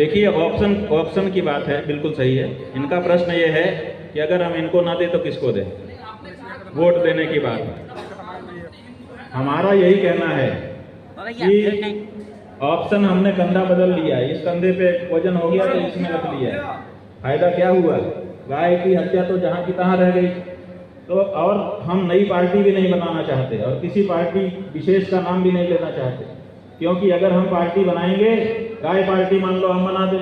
देखिए, ऑप्शन की बात है, बिल्कुल सही है। इनका प्रश्न ये है कि अगर हम इनको ना दें तो किसको दें, वोट देने की बात। हमारा यही कहना है कि ऑप्शन हमने कंधा बदल लिया, इस कंधे पे वजन हो गया तो इसमें रख लिया। फायदा क्या हुआ? गाय की हत्या तो जहां की तहां रह गई। तो और हम नई पार्टी भी नहीं बनाना चाहते और किसी पार्टी विशेष का नाम भी नहीं लेना चाहते, क्योंकि अगर हम पार्टी बनाएंगे, गाय पार्टी मान लो हम बना दें,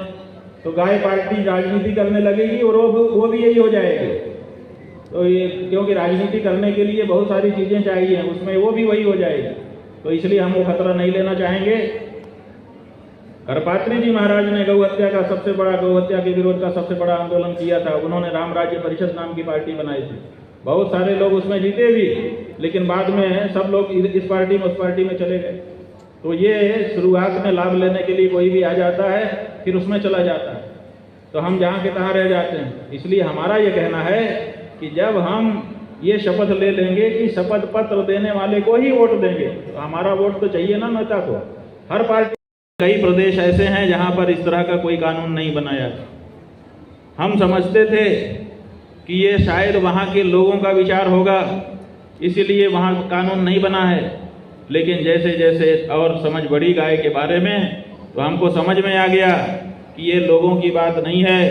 तो गाय पार्टी राजनीति करने लगेगी और वो भी यही हो जाएगी। तो ये, क्योंकि राजनीति करने के लिए बहुत सारी चीजें चाहिए, उसमें वो भी वही हो जाएगी। तो इसलिए हम वो खतरा नहीं लेना चाहेंगे। करपात्री जी महाराज ने गौ हत्या के विरोध का सबसे बड़ा आंदोलन किया था। उन्होंने राम राज्य परिषद नाम की पार्टी बनाई थी। बहुत सारे लोग उसमें जीते भी, लेकिन बाद में सब लोग इस पार्टी में उस पार्टी में चले गए। तो ये शुरुआत में लाभ लेने के लिए कोई भी आ जाता है, फिर उसमें चला जाता है, तो हम जहाँ के तहाँ रह जाते हैं। इसलिए हमारा ये कहना है कि जब हम ये शपथ ले लेंगे कि शपथ पत्र देने वाले को ही वोट देंगे, तो हमारा वोट तो चाहिए ना नेता को। हर पार्टी, कई प्रदेश ऐसे हैं जहाँ पर इस तरह का कोई कानून नहीं बनाया। हम समझते थे कि ये शायद वहाँ के लोगों का विचार होगा, इसीलिए वहाँ कानून नहीं बना है। लेकिन जैसे जैसे और समझ बढ़ी गाय के बारे में, तो हमको समझ में आ गया कि ये लोगों की बात नहीं है,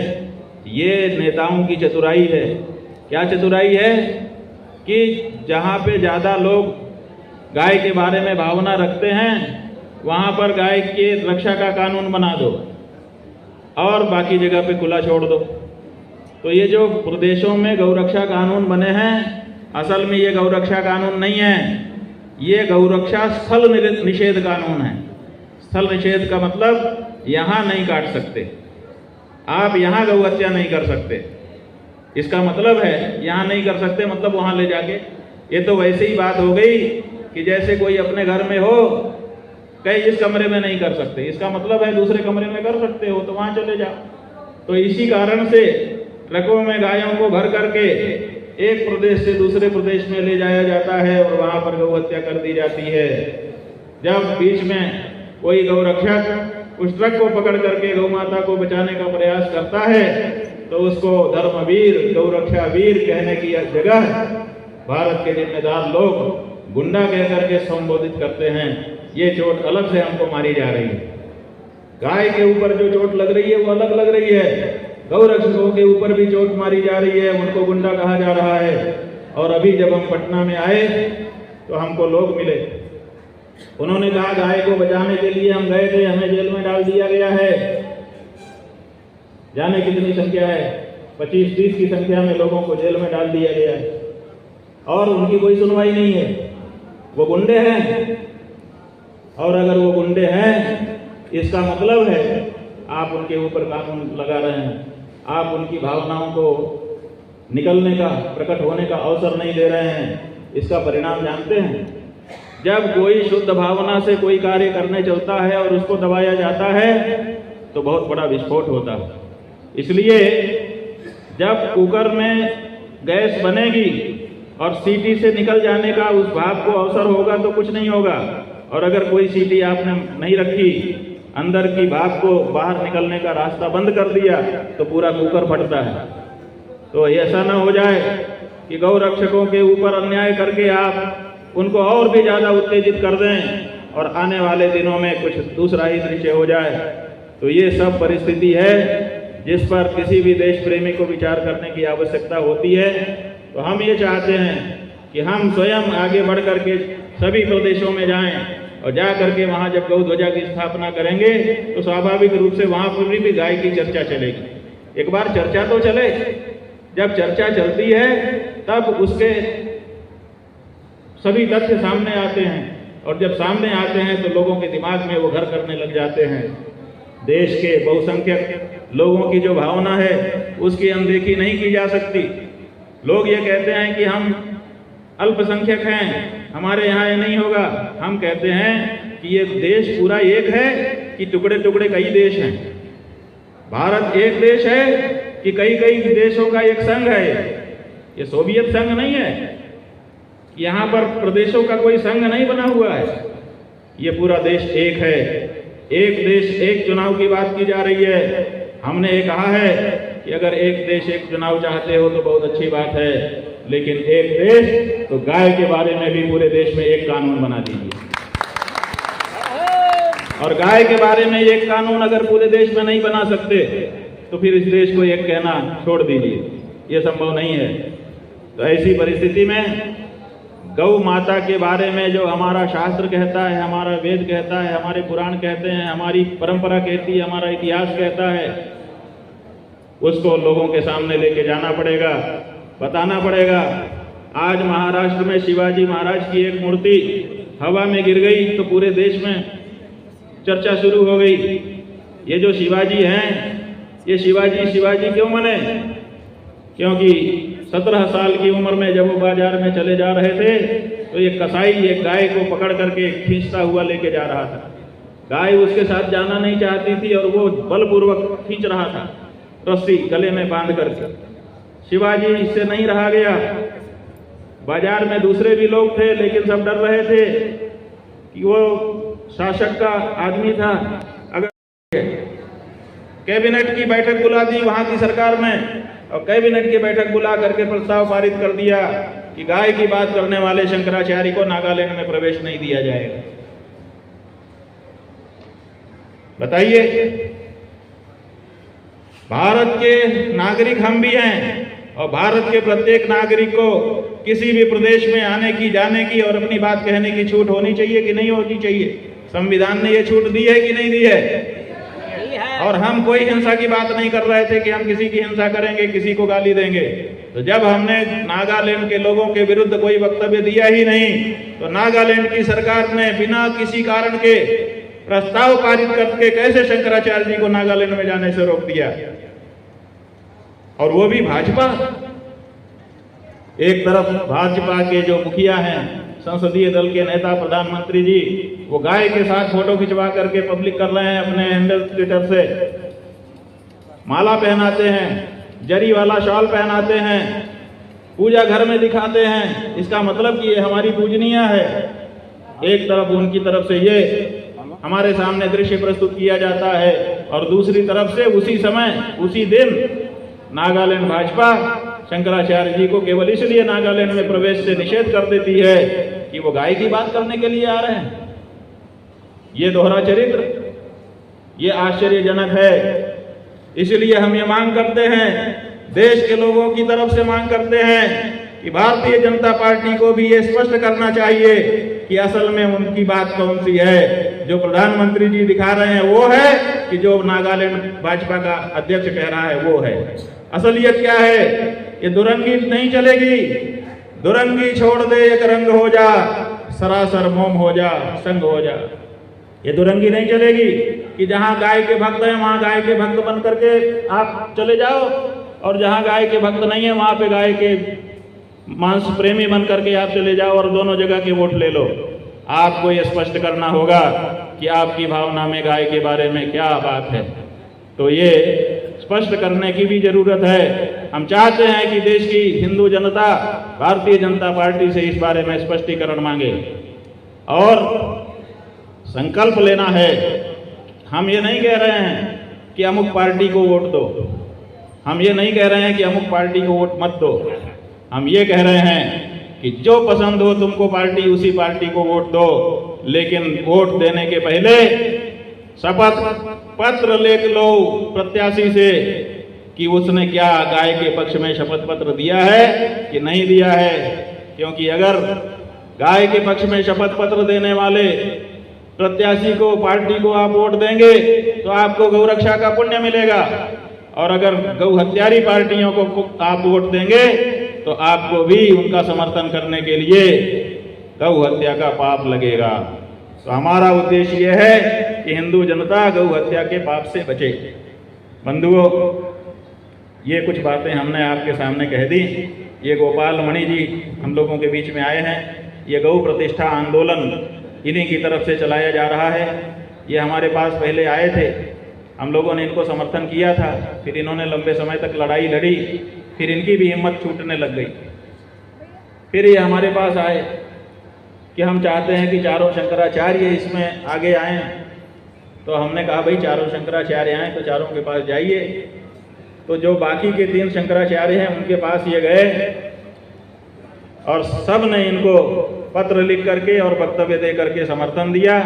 ये नेताओं की चतुराई है। क्या चतुराई है? कि जहाँ पे ज़्यादा लोग गाय के बारे में भावना रखते हैं, वहाँ पर गाय के रक्षा का कानून बना दो और बाकी जगह पे खुला छोड़ दो। तो ये जो प्रदेशों में गौरक्षा कानून बने हैं, असल में ये गौरक्षा कानून नहीं है, ये गौरक्षा स्थल निषेध कानून है। स्थल निषेध का मतलब यहाँ नहीं काट सकते आप, यहाँ गौ हत्या नहीं कर सकते। इसका मतलब है यहाँ नहीं कर सकते मतलब वहाँ ले जाके, ये तो वैसे ही बात हो गई कि जैसे कोई अपने घर में हो, कहीं इस कमरे में नहीं कर सकते, इसका मतलब है दूसरे कमरे में कर सकते हो, तो वहाँ चले जाओ। तो इसी कारण से ट्रकों में गायों को भर करके एक प्रदेश से दूसरे प्रदेश में ले जाया जाता है और वहाँ पर गौ हत्या कर दी जाती है। जब बीच में कोई गौरक्षक उस ट्रक को पकड़ करके गौ माता को बचाने का प्रयास करता है, तो उसको धर्मवीर, गौरक्षा वीर कहने की जगह भारत के जिम्मेदार लोग गुंडा कह करके संबोधित करते हैं। ये चोट अलग से हमको मारी जा रही है। गाय के ऊपर जो चोट लग रही है वो अलग लग रही है, गौरक्षकों के ऊपर भी चोट मारी जा रही है, उनको गुंडा कहा जा रहा है। और अभी जब हम पटना में आए तो हमको लोग मिले, उन्होंने कहा गाय को बचाने के लिए हम गए थे, हमें जेल में डाल दिया गया है। जाने कितनी संख्या है, 25-30 की संख्या में लोगों को जेल में डाल दिया गया है और उनकी कोई सुनवाई नहीं है। वो गुंडे हैं, और अगर वो गुंडे हैं, इसका मतलब है आप उनके ऊपर कानून लगा रहे हैं, आप उनकी भावनाओं को निकलने का, प्रकट होने का अवसर नहीं दे रहे हैं। इसका परिणाम जानते हैं? जब कोई शुद्ध भावना से कोई कार्य करने चलता है और उसको दबाया जाता है तो बहुत बड़ा विस्फोट होता है। इसलिए जब कुकर में गैस बनेगी और सीटी से निकल जाने का उस भाप को अवसर होगा तो कुछ नहीं होगा, और अगर कोई सीटी आपने नहीं रखी, अंदर की भाप को बाहर निकलने का रास्ता बंद कर दिया, तो पूरा कुकर फटता है। तो ऐसा ना हो जाए कि गौ रक्षकों के ऊपर अन्याय करके आप उनको और भी ज्यादा उत्तेजित कर दें और आने वाले दिनों में कुछ दूसरा ही दृश्य हो जाए। तो ये सब परिस्थिति है जिस पर किसी भी देश प्रेमी को विचार करने की आवश्यकता होती है। तो हम ये चाहते हैं कि हम स्वयं आगे बढ़ करके सभी प्रदेशों में जाएं और जा करके वहाँ जब गौ ध्वजा की स्थापना करेंगे तो स्वाभाविक रूप से वहाँ पर भी गाय की चर्चा चलेगी। एक बार चर्चा तो चले, जब चर्चा चलती है तब उसके सभी तथ्य सामने आते हैं, और जब सामने आते हैं तो लोगों के दिमाग में वो घर करने लग जाते हैं। देश के बहुसंख्यक लोगों की जो भावना है उसकी अनदेखी नहीं की जा सकती। लोग ये कहते हैं कि हम अल्पसंख्यक हैं, हमारे यहाँ ये नहीं होगा। हम कहते हैं कि ये देश पूरा एक है कि टुकड़े टुकड़े कई देश हैं। भारत एक देश है कि कई कई देशों का एक संघ है। ये सोवियत संघ नहीं है, यहाँ पर प्रदेशों का कोई संघ नहीं बना हुआ है। ये पूरा देश एक है। एक देश एक चुनाव की बात की जा रही है। हमने ये कहा है कि अगर एक देश एक चुनाव चाहते हो तो बहुत अच्छी बात है, लेकिन एक देश तो गाय के बारे में भी पूरे देश में एक कानून बना दीजिए। और गाय के बारे में एक कानून अगर पूरे देश में नहीं बना सकते तो फिर इस देश को एक कहना छोड़ दीजिए, ये संभव नहीं है। तो ऐसी परिस्थिति में गौ माता के बारे में जो हमारा शास्त्र कहता है, हमारा वेद कहता है, हमारे पुराण कहते हैं, हमारी परंपरा कहती है, हमारा इतिहास कहता है, उसको लोगों के सामने लेके जाना पड़ेगा, बताना पड़ेगा। आज महाराष्ट्र में शिवाजी महाराज की एक मूर्ति हवा में गिर गई तो पूरे देश में चर्चा शुरू हो गई। ये जो शिवाजी हैं, ये शिवाजी क्यों बने? क्योंकि 17 साल की उम्र में जब वो बाजार में चले जा रहे थे तो ये कसाई एक गाय को पकड़ करके खींचता हुआ लेके जा रहा था। गाय उसके साथ जाना नहीं चाहती थी और वो बलपूर्वक खींच रहा था, रस्सी गले में बांध करके। शिवाजी इससे नहीं रहा गया। बाजार में दूसरे भी लोग थे, लेकिन सब डर रहे थे कि वो शासक का आदमी था। अगर कैबिनेट की बैठक बुला दी वहां की सरकार में, और कैबिनेट की बैठक बुला करके प्रस्ताव पारित कर दिया कि गाय की बात करने वाले शंकराचार्य को नागालैंड में प्रवेश नहीं दिया जाएगा। बताइए, भारत के नागरिक हम भी हैं और भारत के प्रत्येक नागरिक को किसी भी प्रदेश में आने की, जाने की और अपनी बात कहने की छूट होनी चाहिए कि नहीं होनी चाहिए? संविधान ने ये छूट दी है कि नहीं दी है? और हम कोई हिंसा की बात नहीं कर रहे थे कि हम किसी की हिंसा करेंगे, किसी को गाली देंगे। तो जब हमने नागालैंड के लोगों के विरुद्ध कोई वक्तव्य दिया ही नहीं, तो नागालैंड की सरकार ने बिना किसी कारण के प्रस्ताव पारित करके कैसे शंकराचार्य जी को नागालैंड में जाने से रोक दिया? और वो भी भाजपा। एक तरफ भाजपा के जो मुखिया हैं, संसदीय दल के नेता, प्रधानमंत्री जी, वो गाय के साथ फोटो खिंचवा करके पब्लिक कर रहे हैं अपने हैंडल ट्विटर से, माला पहनाते हैं, जरी वाला शॉल पहनाते हैं, पूजा घर में दिखाते हैं। इसका मतलब कि ये हमारी पूजनीय है। एक तरफ उनकी तरफ से ये हमारे सामने दृश्य प्रस्तुत किया जाता है और दूसरी तरफ से उसी समय, उसी दिन नागालैंड भाजपा शंकराचार्य जी को केवल इसलिए नागालैंड में प्रवेश से निषेध कर देती है कि वो गाय की बात करने के लिए आ रहे हैं। ये दोहरा चरित्र, ये आश्चर्यजनक है। इसलिए हम ये मांग करते हैं, देश के लोगों की तरफ से मांग करते हैं कि भारतीय जनता पार्टी को भी ये स्पष्ट करना चाहिए कि असल में उनकी बात कौन सी है। जो प्रधानमंत्री जी दिखा रहे हैं वो है कि जो नागालैंड भाजपा का अध्यक्ष कह रहा है वो है। असलियत क्या है? ये दुरंगी नहीं चलेगी। दुरंगी छोड़ दे, एक रंग हो जा, सरासर मोम हो जा, संग हो जा। ये दुरंगी नहीं चलेगी कि जहां गाय के भक्त हैं वहां गाय के भक्त बन करके आप चले जाओ, और जहां गाय के भक्त नहीं है वहां पे गाय के मांस प्रेमी बन करके आप चले जाओ और दोनों जगह के वोट ले लो। आपको ये स्पष्ट करना होगा कि आपकी भावना में गाय के बारे में क्या बात है। तो ये स्पष्ट करने की भी जरूरत है। हम चाहते हैं कि देश की हिंदू जनता भारतीय जनता पार्टी से इस बारे में स्पष्टीकरण मांगे और संकल्प लेना है। हम ये नहीं कह रहे हैं कि अमुक पार्टी को वोट दो, हम ये नहीं कह रहे हैं कि अमुक पार्टी को वोट मत दो। हम ये कह रहे हैं कि जो पसंद हो तुमको पार्टी, उसी पार्टी को वोट दो, लेकिन वोट देने के पहले शपथ पत्र लिख लो प्रत्याशी से कि उसने क्या गाय के पक्ष में शपथ पत्र दिया है कि नहीं दिया है। क्योंकि अगर गाय के पक्ष में शपथ पत्र देने वाले प्रत्याशी को, पार्टी को आप वोट देंगे तो आपको गौ रक्षा का पुण्य मिलेगा, और अगर गौ हत्यारी पार्टियों को आप वोट देंगे तो आपको भी उनका समर्थन करने के लिए गौ हत्या का पाप लगेगा। तो हमारा उद्देश्य यह है कि हिंदू जनता गौ हत्या के पाप से बचे। बंधुओं, ये कुछ बातें हमने आपके सामने कह दी। ये गोपाल मणि जी हम लोगों के बीच में आए हैं। ये गौ प्रतिष्ठा आंदोलन इन्हीं की तरफ से चलाया जा रहा है। ये हमारे पास पहले आए थे, हम लोगों ने इनको समर्थन किया था, फिर इन्होंने लंबे समय तक लड़ाई लड़ी, फिर इनकी भी हिम्मत छूटने लग गई। फिर ये हमारे पास आए कि हम चाहते हैं कि चारों शंकराचार्य इसमें आगे आएं। तो हमने कहा भाई चारों शंकराचार्य आए तो चारों के पास जाइए। तो जो बाकी के 3 शंकराचार्य हैं उनके पास ये गए और सब ने इनको पत्र लिख करके और वक्तव्य दे करके समर्थन दिया।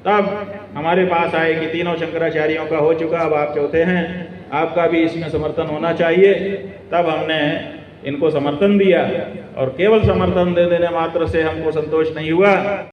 तब हमारे पास आए कि तीनों शंकराचार्यों का हो चुका, अब आप चौथे हैं, आपका भी इसमें समर्थन होना चाहिए। तब हमने इनको समर्थन दिया और केवल समर्थन दे देने मात्र से हमको संतोष नहीं हुआ।